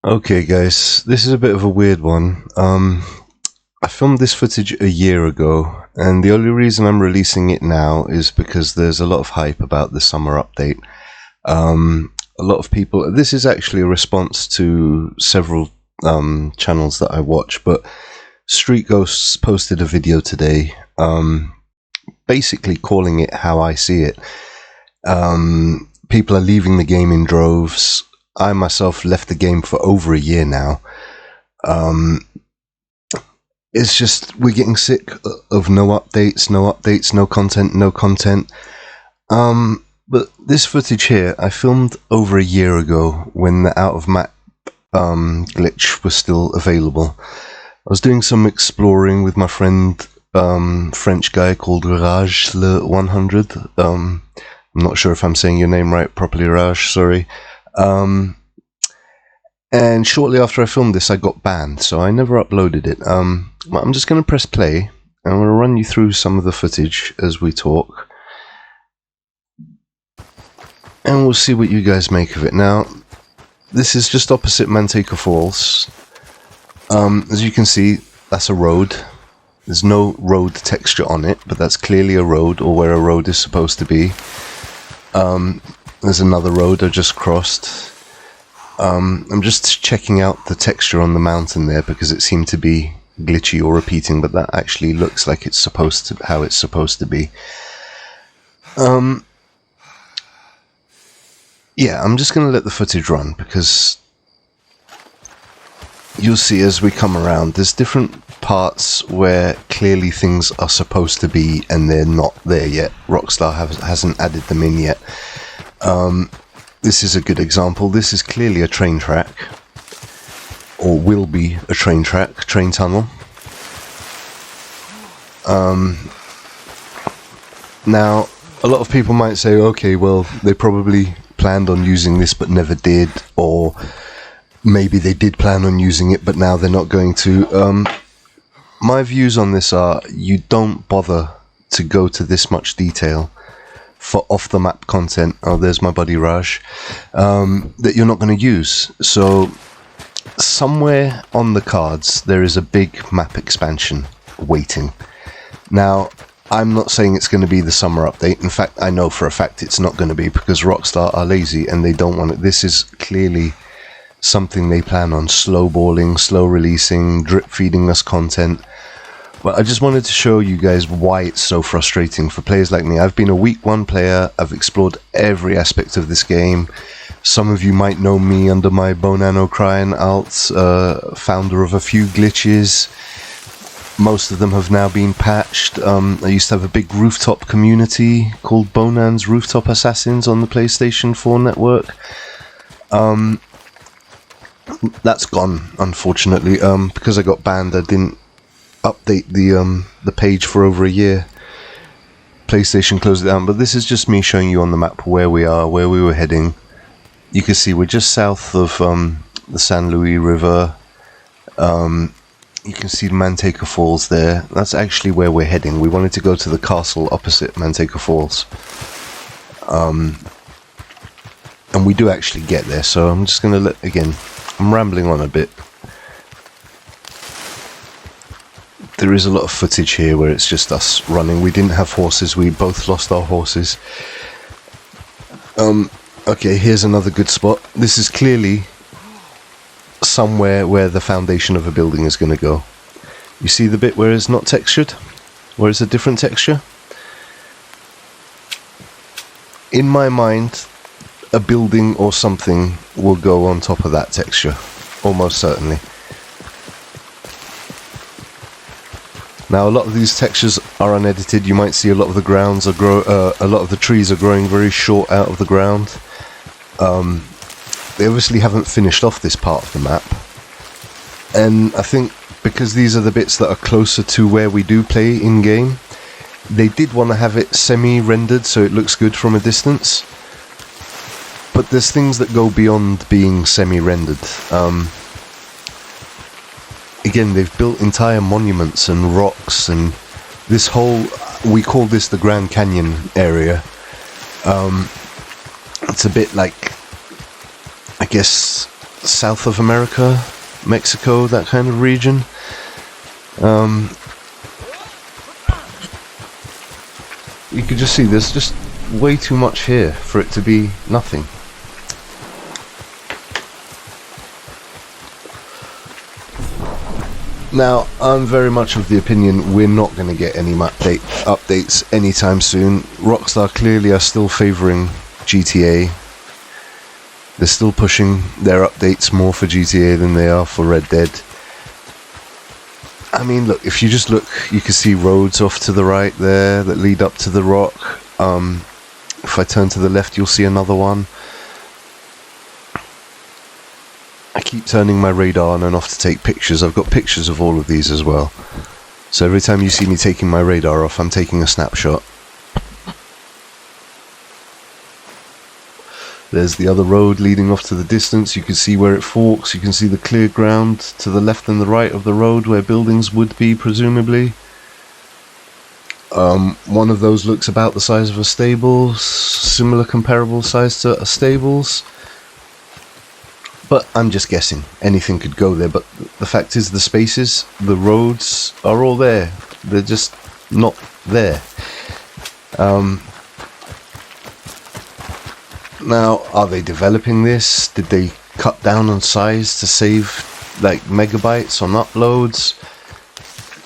Okay, guys, this is a bit of a weird one. I filmed this footage a year ago, and the only reason I'm releasing it now is because there's a lot of hype about the summer update. A lot of people. This is actually a response to several channels that I watch, but Street Ghosts posted a video today, basically calling it how I see it. People are leaving the game in droves. I myself left the game for over a year now. It's just we're getting sick of no updates, no content, no content. But this footage here, I filmed over a year ago when the out of map glitch was still available. I was doing some exploring with my friend, French guy called Raj100. I'm not sure if I'm saying your name right properly, Raj. Sorry. And shortly after I filmed this, I got banned, so I never uploaded it. I'm just going to press play, and I'm going to run you through some of the footage as we talk. And we'll see what you guys make of it. Now, this is just opposite Manteca Falls. As you can see, that's a road. There's no road texture on it, but that's clearly a road, or where a road is supposed to be. There's another road I just crossed. I'm just checking out the texture on the mountain there because it seemed to be glitchy or repeating, but that actually looks like it's supposed to, how it's supposed to be. Yeah, I'm just going to let the footage run because you'll see as we come around, there's different parts where clearly things are supposed to be and they're not there yet. Rockstar hasn't added them in yet. This is a good example. This is clearly a train track, or will be a train track, train tunnel. Now, a lot of people might say, okay, well, they probably planned on using this but never did, or maybe they did plan on using it but now they're not going to. My views on this are, you don't bother to go to this much detail for off-the-map content. Oh, there's my buddy Raj. That you're not going to use. So, somewhere on the cards, there is a big map expansion waiting. Now, I'm not saying it's going to be the summer update. In fact, I know for a fact it's not going to be, because Rockstar are lazy and they don't want it. This is clearly something they plan on slowballing, slow releasing, drip feeding us content. But I just wanted to show you guys why it's so frustrating for players like me. I've been a week one player. I've explored every aspect of this game. Some of you might know me under my Bonanno Crying alt, founder of a few glitches. Most of them have now been patched. I used to have a big rooftop community called Bonan's Rooftop Assassins on the PlayStation 4 network. That's gone, unfortunately. Because I got banned, I didn't update the page for over a year. PlayStation closed it down, but this is just me showing you on the map where we are, where we were heading. You can see we're just south of the San Luis River. You can see Manteca Falls there. That's actually where we're heading. We wanted to go to the castle opposite Manteca Falls. And we do actually get there, so I'm just going to again, I'm rambling on a bit. There is a lot of footage here where it's just us running. We didn't have horses. We both lost our horses. Okay, here's another good spot. This is clearly somewhere where the foundation of a building is going to go. You see the bit where it's not textured? Where it's a different texture? In my mind, a building or something will go on top of that texture. Almost certainly. Now, a lot of these textures are unedited. You might see a lot of the grounds are a lot of the trees are growing very short out of the ground. They obviously haven't finished off this part of the map, and I think because these are the bits that are closer to where we do play in game, they did want to have it semi-rendered so it looks good from a distance. But there's things that go beyond being semi-rendered. Again, they've built entire monuments and rocks, and this whole, we call this the Grand Canyon area. It's a bit like, I guess, South of America, Mexico, that kind of region. You can just see there's just way too much here for it to be nothing. Now, I'm very much of the opinion we're not going to get any map updates anytime soon. Rockstar clearly are still favouring GTA. They're still pushing their updates more for GTA than they are for Red Dead. I mean, look, if you just look, you can see roads off to the right there that lead up to the rock. If I turn to the left, you'll see another one. I keep turning my radar on and off to take pictures. I've got pictures of all of these as well. So every time you see me taking my radar off, I'm taking a snapshot. There's the other road leading off to the distance. You can see where it forks. You can see the clear ground to the left and the right of the road where buildings would be, presumably. One of those looks about the size of a stable, similar comparable size to a stables. But I'm just guessing. Anything could go there. But the fact is, the spaces, the roads are all there. They're just not there. Now, are they developing this? Did they cut down on size to save like megabytes on uploads?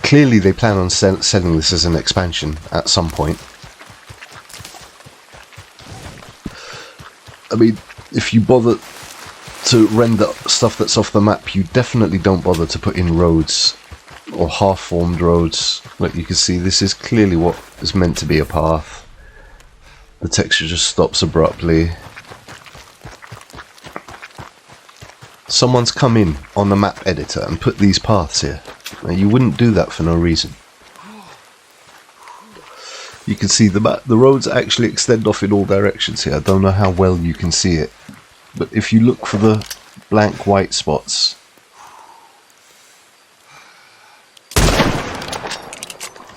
Clearly they plan on selling this as an expansion at some point. I mean, if you bother to render stuff that's off the map, you definitely don't bother to put in roads or half-formed roads. Like you can see, this is clearly what is meant to be a path. The texture just stops abruptly. Someone's come in on the map editor and put these paths here. Now, you wouldn't do that for no reason. You can see the roads actually extend off in all directions here. I don't know how well you can see it, but if you look for the blank white spots,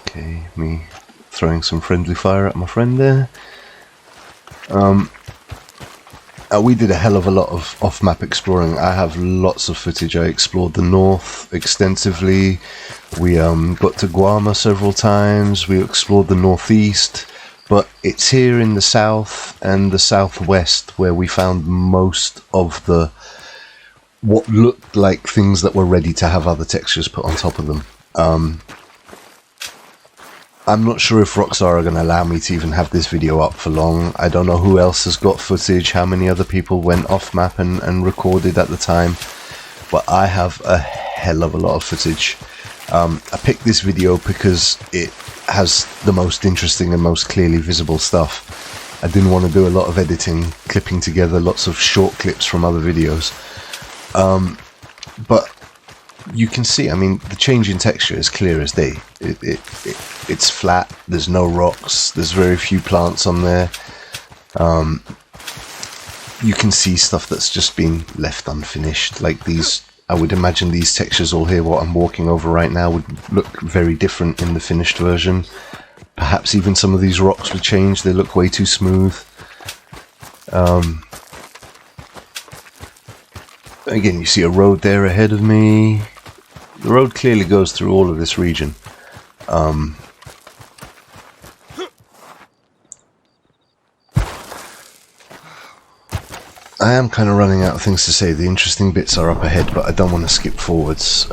okay, me throwing some friendly fire at my friend there. We did a hell of a lot of off-map exploring. I have lots of footage. I explored the north extensively. We got to Guarma several times. We explored the northeast. But it's here in the south and the southwest where we found most of the what looked like things that were ready to have other textures put on top of them. I'm not sure if Rockstar are going to allow me to even have this video up for long. I don't know who else has got footage, how many other people went off map and recorded at the time, but I have a hell of a lot of footage. I picked this video because it has the most interesting and most clearly visible stuff. I didn't want to do a lot of editing, clipping together lots of short clips from other videos. But you can see, I mean, the change in texture is clear as day. It's flat, there's no rocks, there's very few plants on there. You can see stuff that's just been left unfinished. Like these, I would imagine these textures all here, what I'm walking over right now, would look very different in the finished version. Perhaps even some of these rocks would change, they look way too smooth. Again, you see a road there ahead of me. The road clearly goes through all of this region. I am kind of running out of things to say. The interesting bits are up ahead, but I don't want to skip forwards.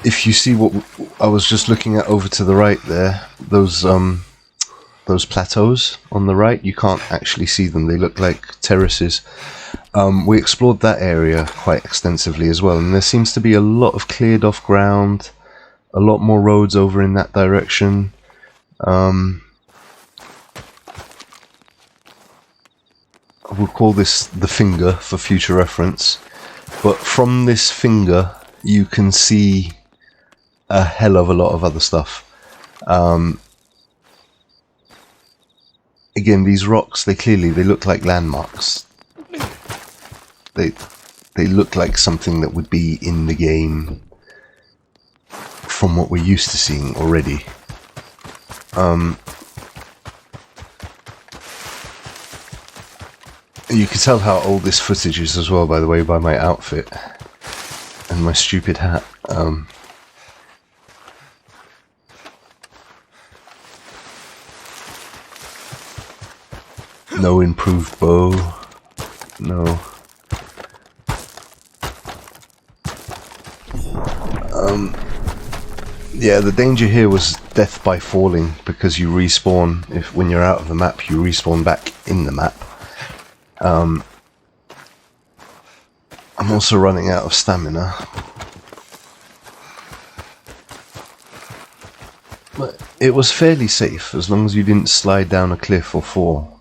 If you see what I was just looking at over to the right there, those plateaus on the right, you can't actually see them. They look like terraces. We explored that area quite extensively as well, and there seems to be a lot of cleared off ground, a lot more roads over in that direction. We'll call this the finger for future reference, but from this finger you can see a hell of a lot of other stuff. Again, these rocks, they look like landmarks. They look like something that would be in the game from what we're used to seeing already. You can tell how old this footage is as well, by the way, by my outfit and my stupid hat. No improved bow. No. Yeah, the danger here was death by falling, because you respawn. When you're out of the map, you respawn back in the map. I'm also running out of stamina. But it was fairly safe, as long as you didn't slide down a cliff or fall.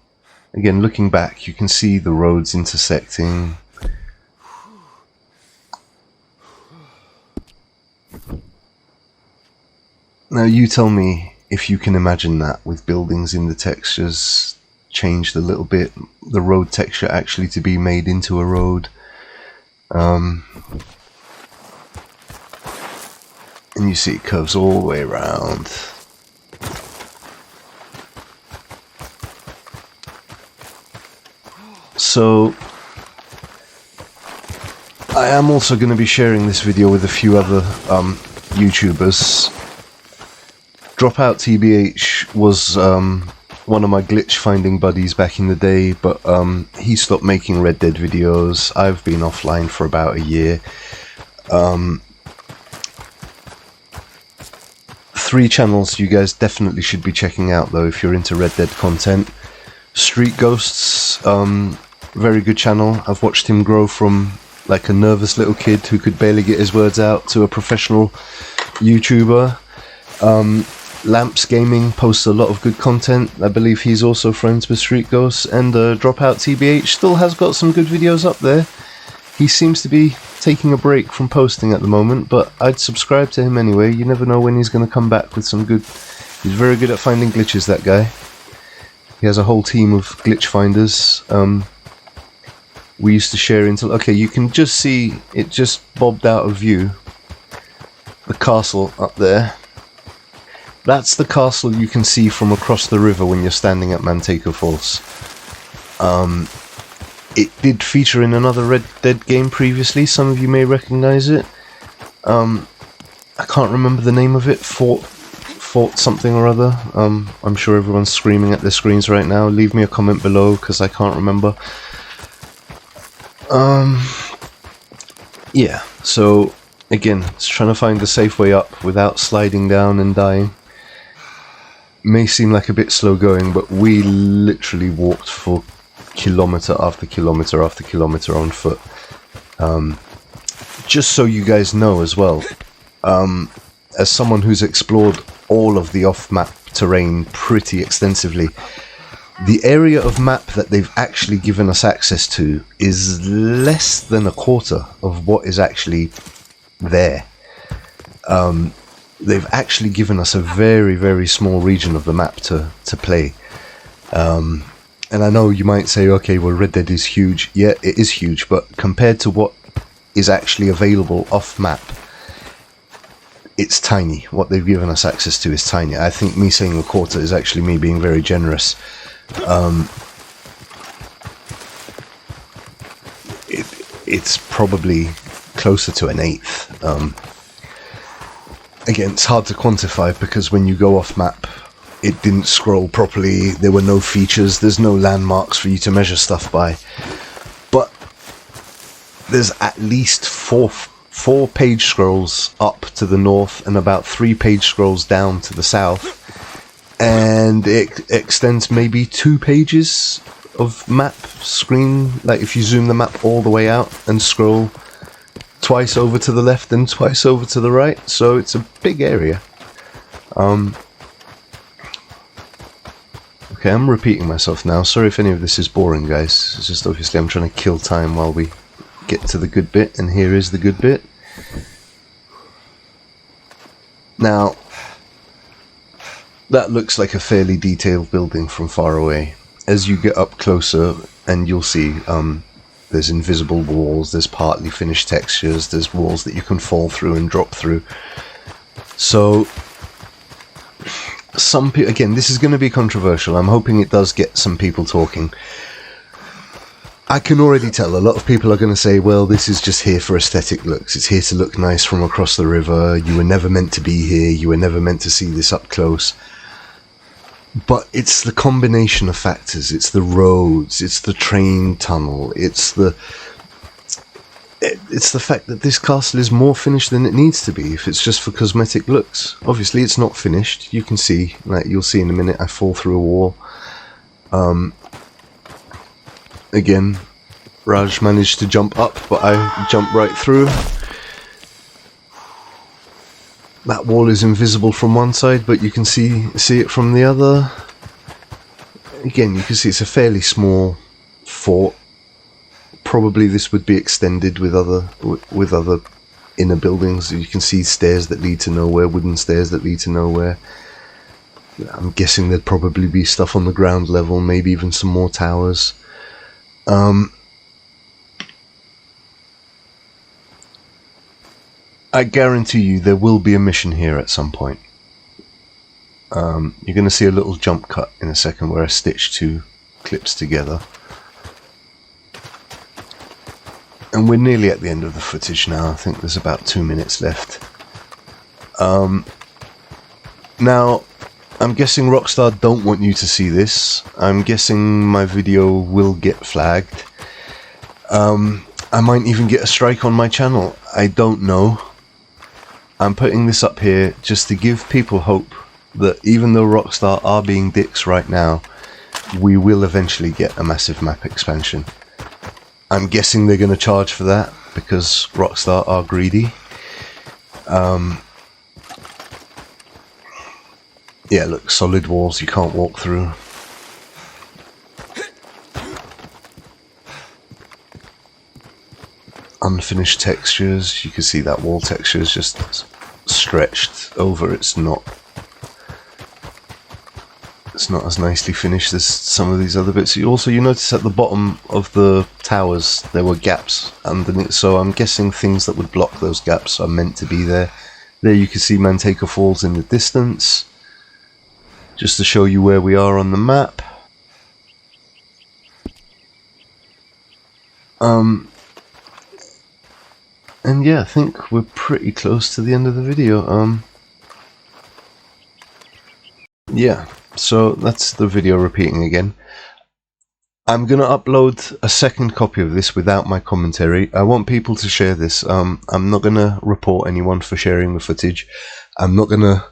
Again, looking back, you can see the roads intersecting. Now you tell me if you can imagine that, with buildings in the textures changed a little bit, the road texture actually to be made into a road. And you see it curves all the way around. So I am also going to be sharing this video with a few other YouTubers. Dropout TBH was one of my glitch finding buddies back in the day, but he stopped making Red Dead videos. I've been offline for about a year. 3 channels you guys definitely should be checking out though if you're into Red Dead content. Street Ghosts, very good channel. I've watched him grow from like a nervous little kid who could barely get his words out to a professional YouTuber. Lamps Gaming posts a lot of good content. I believe he's also friends with Street Ghosts, and Dropout TBH still has got some good videos up there. He seems to be taking a break from posting at the moment, but I'd subscribe to him anyway. You never know when he's going to come back with some good... He's very good at finding glitches, that guy. He has a whole team of glitch finders. We used to share into... Okay, you can just see it just bobbed out of view. The castle up there. That's the castle you can see from across the river when you're standing at Manteca Falls. It did feature in another Red Dead game previously. Some of you may recognize it. I can't remember the name of it. Fort something or other. I'm sure everyone's screaming at their screens right now. Leave me a comment below because I can't remember. Yeah, so again, it's trying to find a safe way up without sliding down and dying. May seem like a bit slow going, but we literally walked for kilometer after kilometer after kilometer on foot. Just so you guys know as well, as someone who's explored all of the off-map terrain pretty extensively, the area of map that they've actually given us access to is less than a quarter of what is actually there. They've actually given us a very, very small region of the map to play. And I know you might say, okay, well, Red Dead is huge. Yeah, it is huge, but compared to what is actually available off-map, it's tiny. What they've given us access to is tiny. I think me saying a quarter is actually me being very generous. It's probably closer to an eighth. Again, it's hard to quantify because when you go off map, it didn't scroll properly, there were no features, there's no landmarks for you to measure stuff by. But there's at least four page scrolls up to the north and about 3 page scrolls down to the south. And it extends maybe 2 pages of map screen, like if you zoom the map all the way out and scroll twice over to the left and twice over to the right, so it's a big area. Okay, I'm repeating myself now. Sorry if any of this is boring, guys. It's just obviously I'm trying to kill time while we get to the good bit, and here is the good bit. Now, that looks like a fairly detailed building from far away. As you get up closer, and you'll see, there's invisible walls, there's partly finished textures, there's walls that you can fall through and drop through. So, some people, again, this is going to be controversial. I'm hoping it does get some people talking. I can already tell a lot of people are going to say, well, this is just here for aesthetic looks. It's here to look nice from across the river. You were never meant to be here. You were never meant to see this up close. But it's the combination of factors. It's the roads. It's the train tunnel. It's the fact that this castle is more finished than it needs to be if it's just for cosmetic looks. Obviously, it's not finished. You can see, like you'll see in a minute, I fall through a wall. Again, Raj managed to jump up, but I jumped right through. That wall is invisible from one side, but you can see it from the other. Again, you can see it's a fairly small fort. Probably this would be extended with other inner buildings. You can see stairs that lead to nowhere, wooden stairs that lead to nowhere. I'm guessing there'd probably be stuff on the ground level, maybe even some more towers. I guarantee you there will be a mission here at some point. You're going to see a little jump cut in a second where I stitch two clips together. And we're nearly at the end of the footage now. I think there's about 2 minutes left. Now, I'm guessing Rockstar don't want you to see this. I'm guessing my video will get flagged. I might even get a strike on my channel. I don't know. I'm putting this up here just to give people hope that even though Rockstar are being dicks right now, we will eventually get a massive map expansion. I'm guessing they're going to charge for that because Rockstar are greedy. Yeah, look, solid walls you can't walk through. Unfinished textures, you can see that wall texture is just stretched over. It's not as nicely finished as some of these other bits. You notice at the bottom of the towers there were gaps underneath, so I'm guessing things that would block those gaps are meant to be there. There you can see Manteca Falls in the distance, just to show you where we are on the map. And yeah, I think we're pretty close to the end of the video. Yeah, so that's the video repeating again. I'm gonna upload a second copy of this without my commentary. I want people to share this. I'm not gonna report anyone for sharing the footage. I'm not gonna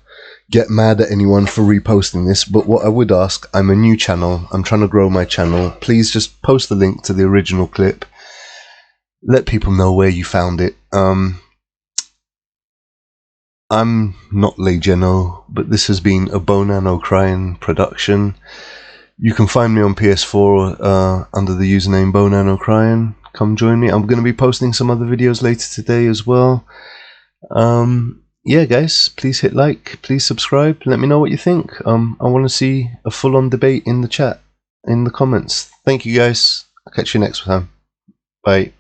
get mad at anyone for reposting this, but what I would ask, I'm a new channel, I'm trying to grow my channel, please just post the link to the original clip. Let people know where you found it. I'm not Legeno, but this has been a Bonan O'Crian production. You can find me on PS4 under the username Bonan O'Crian. Come join me. I'm going to be posting some other videos later today as well. Yeah, guys, please hit like, please subscribe. Let me know what you think. I want to see a full-on debate in the chat, in the comments. Thank you, guys. I'll catch you next time. Bye.